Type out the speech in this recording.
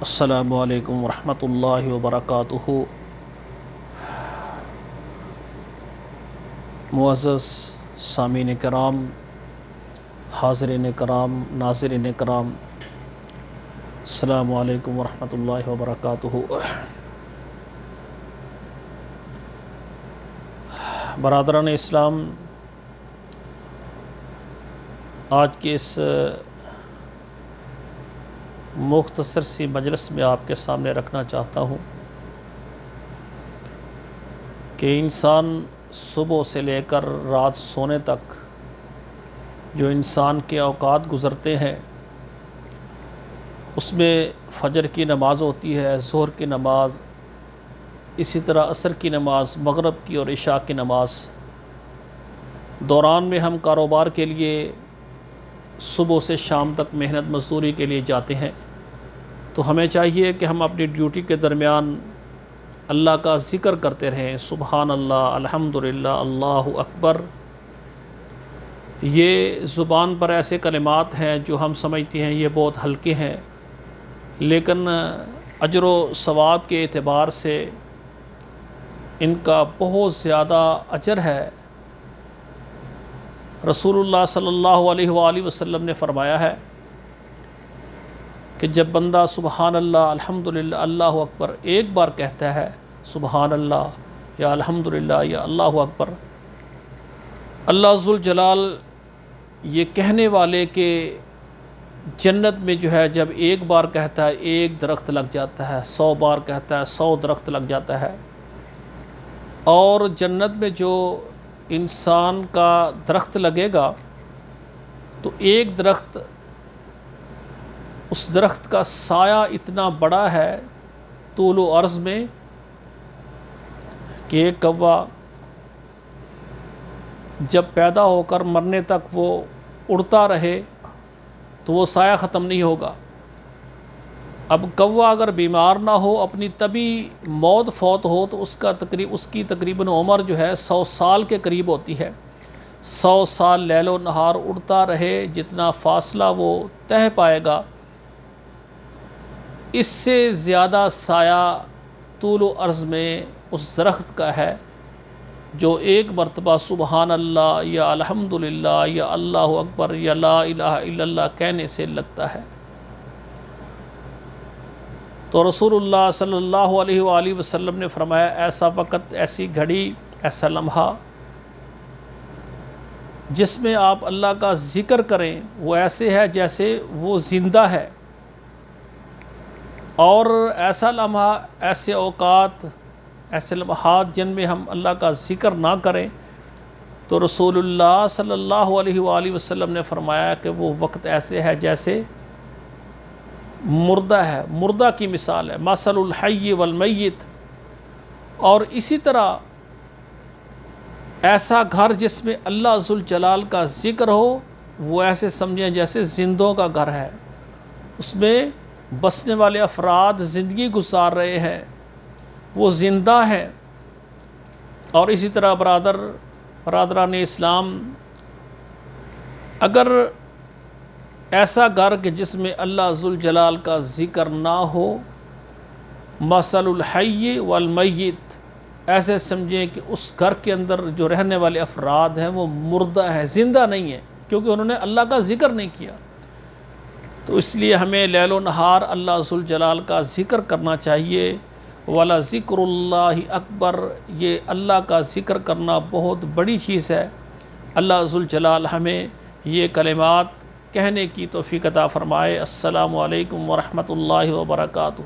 السلام علیکم ورحمۃ اللہ وبرکاتہ۔ معزز سامعین کرام، حاضرین کرام، ناظرین کرام، السلام علیکم ورحمۃ اللہ وبرکاتہ۔ برادران اسلام، آج کے اس مختصر سی مجلس میں آپ کے سامنے رکھنا چاہتا ہوں کہ انسان صبح سے لے کر رات سونے تک جو انسان کے اوقات گزرتے ہیں، اس میں فجر کی نماز ہوتی ہے، ظہر کی نماز، اسی طرح عصر کی نماز، مغرب کی اور عشاء کی نماز۔ دوران میں ہم کاروبار کے لیے صبح سے شام تک محنت مزدوری کے لیے جاتے ہیں، تو ہمیں چاہیے کہ ہم اپنی ڈیوٹی کے درمیان اللہ کا ذکر کرتے رہیں، سبحان اللہ، الحمدللہ، اللہ اکبر۔ یہ زبان پر ایسے کلمات ہیں جو ہم سمجھتے ہیں یہ بہت ہلکے ہیں، لیکن اجر و ثواب کے اعتبار سے ان کا بہت زیادہ اجر ہے۔ رسول اللہ صلی اللہ علیہ وآلہ وسلم نے فرمایا ہے کہ جب بندہ سبحان اللہ، الحمدللہ، اللہ اکبر ایک بار کہتا ہے، سبحان اللہ یا الحمدللہ یا اللہ اکبر، اللہ ذوالجلال یہ کہنے والے کے جنت میں جو ہے جب ایک بار کہتا ہے ایک درخت لگ جاتا ہے، 100 بار کہتا ہے 100 درخت لگ جاتا ہے۔ اور جنت میں جو انسان کا درخت لگے گا تو ایک درخت، اس درخت کا سایہ اتنا بڑا ہے طول و عرض میں کہ ایک کوا جب پیدا ہو کر مرنے تک وہ اڑتا رہے تو وہ سایہ ختم نہیں ہوگا۔ اب کوا اگر بیمار نہ ہو، اپنی طبی موت فوت ہو، تو اس کی تقریباً عمر جو ہے 100 سال کے قریب ہوتی ہے۔ 100 سال لیل و نہار اڑتا رہے، جتنا فاصلہ وہ طے پائے گا، اس سے زیادہ سایہ طول و عرض میں اس درخت کا ہے جو ایک مرتبہ سبحان اللہ یا الحمدللہ یا اللہ اکبر یا لا الہ الا اللہ کہنے سے لگتا ہے۔ تو رسول اللہ صلی اللہ علیہ وآلہ وسلم نے فرمایا، ایسا وقت، ایسی گھڑی، ایسا لمحہ جس میں آپ اللہ کا ذکر کریں، وہ ایسے ہے جیسے وہ زندہ ہے۔ اور ایسا لمحہ، ایسے اوقات، ایسے لمحات جن میں ہم اللہ کا ذکر نہ کریں، تو رسول اللہ صلی اللہ علیہ وآلہ وسلم نے فرمایا کہ وہ وقت ایسے ہے جیسے مردہ ہے، مردہ کی مثال ہے، مثل الحی والمیت۔ اور اسی طرح ایسا گھر جس میں اللہ ذوالجلال کا ذکر ہو، وہ ایسے سمجھیں جیسے زندوں کا گھر ہے، اس میں بسنے والے افراد زندگی گزار رہے ہیں، وہ زندہ ہیں۔ اور اسی طرح برادران اسلام، اگر ایسا گھر کہ جس میں اللہ ذوالجلال کا ذکر نہ ہو، مثل الحی والمیت، ایسے سمجھیں کہ اس گھر کے اندر جو رہنے والے افراد ہیں وہ مردہ ہیں، زندہ نہیں ہیں، کیونکہ انہوں نے اللہ کا ذکر نہیں کیا۔ تو اس لیے ہمیں لیل و نہار اللہ ذوالجلال کا ذکر کرنا چاہیے۔ وَلَذِكْرُ اللَّهِ اکبر، یہ اللہ کا ذکر کرنا بہت بڑی چیز ہے۔ اللہ ذوالجلال ہمیں یہ کلمات کہنے کی توفیق عطا فرمائے۔ السلام علیکم ورحمۃ اللہ وبرکاتہ۔